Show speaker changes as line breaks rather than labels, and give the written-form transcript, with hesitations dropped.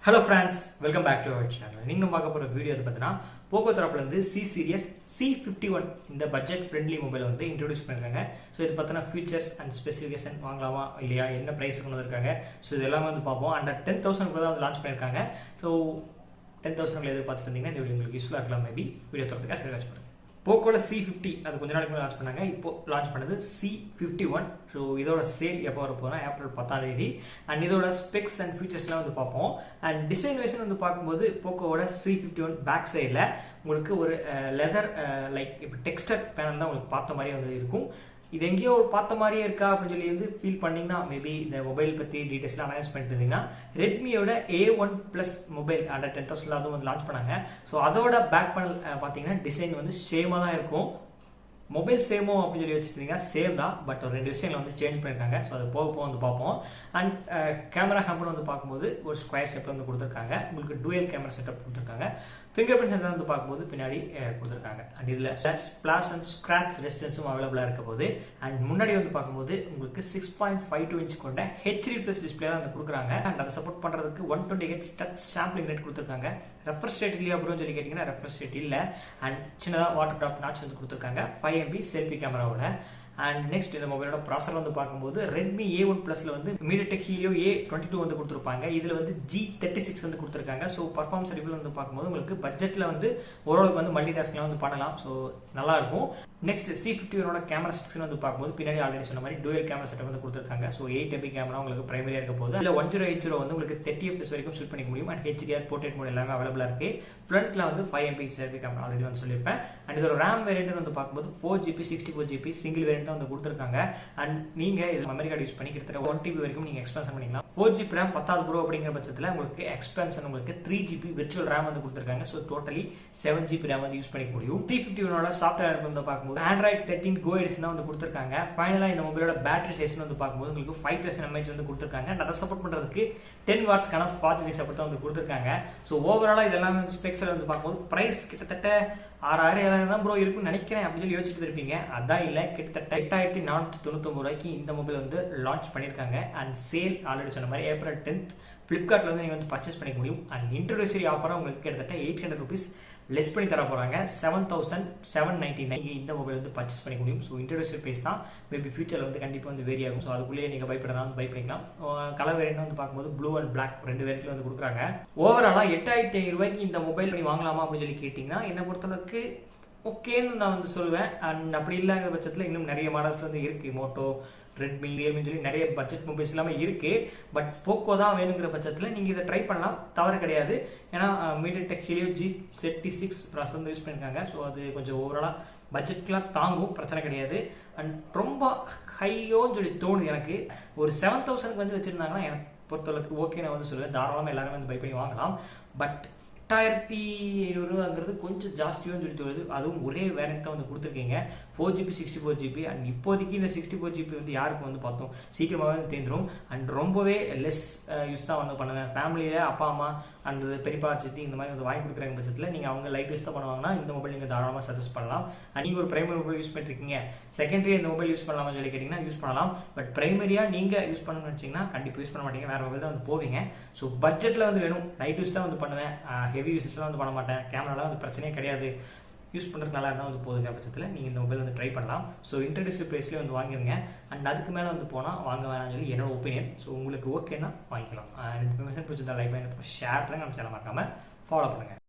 Hello friends, welcome back to our channel. நீங்க பார்க்க போற வீடியோ எது பார்த்தீங்கன்னா Poco தரப்புல இருந்து C series C51 இந்த பட்ஜெட் ஃப்ரெண்ட்லி மொபைல் வந்து இன்ட்ரோ듀ஸ் பண்ணிருக்காங்க. சோ இது பார்த்தா ஃபீச்சர்ஸ் அண்ட் ஸ்பெசிஃபிகேஷன் வாங்கலாமா இல்லையா என்ன பிரைஸ் கொண்டு வந்திருக்காங்க. சோ இதெல்லாம் வந்து பாப்போம். அண்டர் 10000 கூட தான் லான்ச் பண்ணிருக்காங்க. சோ 10000 எதிர்பார்த்துட்டு இருந்தீங்கன்னா இந்த வீடியோ உங்களுக்கு யூஸ்ஃபுல்லா இருக்கலாம் மேபி. வீடியோ தொடர்ந்துக்க சர்ச் பண்ணுங்க. போக்கோட C50 அது கொஞ்ச நாளைக்கு முன்னாடி லான்ச் பண்ணாங்க. இப்போ லான்ச் பண்ணது C51. ஸோ இதோட சேல் எப்போ வர போகிறோம் ஏப்ரல் 10ஆம் தேதி. அண்ட் இதோட ஸ்பெக்ஸ் அண்ட் ஃபீச்சர்ஸ்லாம் வந்து பார்ப்போம். அண்ட் டிசைன் வைஸ் வந்து பார்க்கும்போது போக்கோவோட C51 பேக் சைடில் உங்களுக்கு ஒரு லெதர் லைக் இப்போ டெக்ஸ்டர் பேனல் தான் உங்களுக்கு பார்த்த மாதிரியே வந்து இருக்கும். இது எங்கேயோ பார்த்த மாதிரியே இருக்கா அப்படின்னு சொல்லி வந்து ஃபீல் பண்ணிங்கன்னா மேபி இந்த மொபைல் பற்றி டீட்டெயில்ஸ்லாம் அனௌன்ஸ் பண்ணிட்டு இருந்தீங்கன்னா ரெட்மியோட A1 ப்ளஸ் மொபைல் அண்டர் 10000 அதுவும் வந்து லான்ச் பண்ணாங்க. ஸோ அதோட பேக் பேனல் பார்த்தீங்கன்னா டிசைன் வந்து சேமாக தான் இருக்கும். மொபைல் சேமோ அப்படின்னு சொல்லி வச்சுருந்தீங்கன்னா சேம் தான், பட் ஒரு 2 விஷயங்கள் வந்து சேஞ்ச் பண்ணியிருக்காங்க. ஸோ அது போக போக வந்து பார்ப்போம். அண்ட் கேமரா ஹேம்பர் வந்து பார்க்கும்போது ஒரு ஸ்கொயர் ஷேப் வந்து கொடுத்துருக்காங்க. உங்களுக்கு டூயல் கேமரா செட்டப் கொடுத்துருக்காங்க. ஃபிங்கர் பிரிண்ட் சென்சார் வந்து பார்க்கும்போது பின்னாடி கொடுத்துருக்காங்க. அண்ட் இதில் ஸ்பிளாஷ் அண்ட் ஸ்க்ராட்ச் ரெசிஸ்டன்ஸும் அவைலபிளாக இருக்க போது. அண்ட் முன்னாடி வந்து பார்க்கும்போது உங்களுக்கு 6.52 இன்ச் கொண்ட HD ப்ளஸ் டிஸ்பிளே தான் வந்து கொடுக்குறாங்க. அண்ட் அதை சப்போர்ட் பண்ணுறதுக்கு 120Hz டச் சாம்பிளிங் ரேட் கொடுத்துருக்காங்க. ரெஃப்ரெஷ் ரேட் இல்லையா அப்படின்னு சொல்லி கேட்டிங்கன்னா ரெஃப்ரெஷ் ரேட் இல்லை. அண்ட் சின்னதாக வாட்டர் ட்ராப் நாச் வந்து கொடுத்துருக்காங்க 5MP செல்ஃபி கேமராவோட. அண்ட் நெக்ஸ்ட் இந்த மொபைலோட ப்ராசர் வந்து பார்க்கும்போது ரெட்மி A1 ப்ளஸ்ல வந்து மீடியாடெக் ஹீலியோ A22 வந்து கொடுத்துருப்பாங்க. இதில் வந்து G36 வந்து கொடுத்துருக்காங்க. ஸோ பர்ஃபார்மன்ஸ் ரிவ்யூ வந்து பார்க்கும்போது உங்களுக்கு பட்ஜெட்டில் வந்து ஓரளவுக்கு வந்து மல்டி டாஸ்க்லாம் வந்து பண்ணலாம். ஸோ நல்லா இருக்கும். நெக்ஸ்ட் C51ஓட கேமரா செக்ஷன் வந்து பார்க்கும்போது பின்னாடி ஆல்ரெடி சொன்ன மாதிரி டூயல் கேமரா செட்டப் வந்து கொடுத்துருக்காங்க. ஸோ 8MP கேமரா உங்களுக்கு பிரைமரியாக இருக்க போது. இல்லை 1080 வந்து உங்களுக்கு 30fps வரைக்கும் ஷூட் பண்ணிக்க முடியும். அண்ட் HDR போர்ட்ரேட் மோட் எல்லாமே அவைலபிளாக இருக்கு. ஃப்ரண்ட்ல வந்து 5MP செல்ஃபி கேமரா ஆல்ரெடி வந்து சொல்லியிருப்பேன். அண்ட் இதோட ரேம் வேரியன்ட் வந்து பார்க்கும்போது 4GB 64GB சிங்கிள் வேரியன்ட் தான் வந்து கொடுத்துருக்காங்க. அண்ட் நீங்க இது மெமரி கார்டு யூஸ் பண்ணி கிட்டத்தட்ட 1TB வரைக்கும் நீங்க எக்ஸ்பேன்ஷன் பண்ணிக்கலாம். 4GB ரேம் 10வது ப்ரோ அப்படிங்கிற பட்சத்தில் உங்களுக்கு எக்ஸ்பேன்ஷன் உங்களுக்கு 3GB விர்ச்சுவல் ரேம் வந்து கொடுத்துருக்காங்க. ஸோ டோட்டலி 7GB ரேம் வந்து யூஸ் பண்ணிக்க முடியும். C51ஓட சாஃப்ட்வேர் வந்து பார்க்கும்போது Android 13 Go எடிஷன் தான் வந்து கொடுத்துருக்காங்க. ஃபைனலாக இந்த மொபைலோட பேட்டரி சைஸ் வந்து பார்க்கும்போது உங்களுக்கு 5000 mAh வந்து கொடுத்துருக்காங்க. அதை சப்போர்ட் பண்ணுறதுக்கு 10 வாட்ஸ்க்கான ஃபாஸ்ட் சார்ஜிங் சப்போர்ட் தான் வந்து கொடுத்துருக்காங்க. ஸோ ஓவராலாக இதெல்லாமே வந்து ஸ்பெக்ஸில் வந்து பார்க்கும்போது ப்ரைஸ் கிட்டத்தட்ட 6000-7000 தான் ப்ரோ இருக்குன்னு நினைக்கிறேன் அப்படின்னு சொல்லி யோசிச்சுட்டு இருப்பீங்க. அதான் இல்லை, கிட்டத்தட்ட 8499 ரூபாய்க்கு இந்த மொபைல் வந்து லான்ச் பண்ணியிருக்காங்க. அண்ட் சேல் ஆல்ரெடி சொன்ன மாதிரி ஏப்ரல் 10th ஃப்ளிப்கார்ட்டில் வந்து நீங்கள் வந்து பர்ச்சேஸ் பண்ணிக்க முடியும். அண்ட் இன்ட்ரோடக்டரி ஆஃபராக உங்களுக்கு கிட்டத்தட்ட 800 rupees லெஸ் பண்ணி தர போகிறாங்க. 7799 இந்த மொபைல் வந்து பர்ச்சேஸ் பண்ணிக்க முடியும். ஸோ இன்ட்ரோடக்டரி ப்ரைஸ் தான். மேபி ஃபியூச்சரில் வந்து கண்டிப்பாக வந்து வேரி ஆகும். ஸோ அதுக்குள்ளேயே நீங்கள் பை பண்ணுறதா வந்து பை பண்ணிக்கலாம். கலர் வேரியன்ட் வந்து பார்க்கும்போது ப்ளூ அண்ட் பிளாக் 2 வேரியன்ட்ல வந்து கொடுக்குறாங்க. ஓவராலாக 8500 ரூபாய்க்கு இந்த மொபைல் பண்ணி வாங்கலாமா அப்படின்னு சொல்லி கேட்டிங்கன்னா என்னை பொறுத்தளவுக்கு ஓகேன்னு நான் வந்து சொல்லுவேன். அண்ட் அப்படி இல்லாத பட்சத்தில் இன்னும் நிறைய மாடல்ஸ் வந்து இருக்குது. மோட்டோ, ரெட்மி, ரியல்மின்னு சொல்லி நிறைய பட்ஜெட் மொபைல்ஸ் எல்லாமே இருக்குது. பட் போக்கோ தான் வேணுங்கிற பட்சத்தில் நீங்கள் இதை ட்ரை பண்ணலாம், தவறு கிடையாது. ஏன்னா மீடியாடெக் ஹீலியோ G36 ப்ராசஸ் வந்து யூஸ் பண்ணியிருக்காங்க. ஸோ அது கொஞ்சம் ஓவராலாக பட்ஜெட்லாம் தாங்கும், பிரச்சனை கிடையாது. அண்ட் ரொம்ப ஹையோன்னு சொல்லி தோணுது எனக்கு. ஒரு 7000 வந்து வச்சுருந்தாங்கன்னா எனக்கு பொறுத்தளவுக்கு ஓகே நான் வந்து சொல்லுவேன். தாராளமாக எல்லாருமே வந்து பை பண்ணி வாங்கலாம். பட் 8500 ரூபாங்கிறது கொஞ்சம் ஜாஸ்தியோன்னு சொல்லி தோணுது. அதுவும் ஒரே வேரியன்ட் தான் வந்து கொடுத்துருக்கீங்க. 4GB 64GB. அண்ட் இப்போதைக்கு இந்த 64GB வந்து யாருக்கு வந்து பார்த்தோம் சீக்கிரமாகவே வந்து தேர்ந்துடும். அண்ட் ரொம்பவே லெஸ் யூஸ் தான் வந்து பண்ணுவேன். ஃபேமிலியில் அப்பா அம்மா அண்ட் பெரியப்பா சித்தி இந்த மாதிரி வந்து வாங்கி கொடுக்குறாங்க பட்சத்தில் நீங்கள் அவங்க லைட் யூஸ் தான் பண்ணுவாங்கன்னா இந்த மொபைல் நீங்கள் தாராளமாக சஜஸ்ட் பண்ணலாம். அண்ட் நீங்கள் ஒரு பிரைமரி மொபைல் யூஸ் பண்ணிருக்கீங்க, செகண்டரி இந்த மொபைல் யூஸ் பண்ணலாம்னு சொல்லி கேட்டிங்கன்னா யூஸ் பண்ணலாம். பட் பிரைமரியாக நீங்கள் யூஸ் பண்ணணும்னு வச்சிங்கன்னா கண்டிப்பாக யூஸ் பண்ண மாட்டீங்க, வேறு மொபைல் தான் வந்து போவீங்க. ஸோ பட்ஜெட்டில் வந்து வேணும், லைட் யூஸ் தான் வந்து பண்ணுவேன், ஹெவி யூஸஸ்லாம் வந்து பண்ண மாட்டேன், கேமராலாம் வந்து பிரச்சனையே கிடையாது, யூஸ் பண்ணுறதுக்கு நல்லா இருந்தால் வந்து போதுங்க பட்சத்தில் நீங்கள் இந்த மொபைல் வந்து ட்ரை பண்ணலாம். ஸோ இன்ட்ரடியூஸ் ப்ரைஸ்லேயே வந்து வாங்கிருங்க. அண்ட் அதுக்கு மேலே வந்து போனால் வாங்க வேணாம்னு சொல்லி என்னோட ஒப்பீனியன். ஸோ உங்களுக்கு ஓகேன்னா வாங்கிக்கலாம். இந்த இன்ஃபர்மேஷன் பிடிச்சிருந்தா லைக் பண்ணி ஷேர் பண்ணுங்க. நம்ம சேனல் மறக்காமல் ஃபாலோ பண்ணுங்கள்.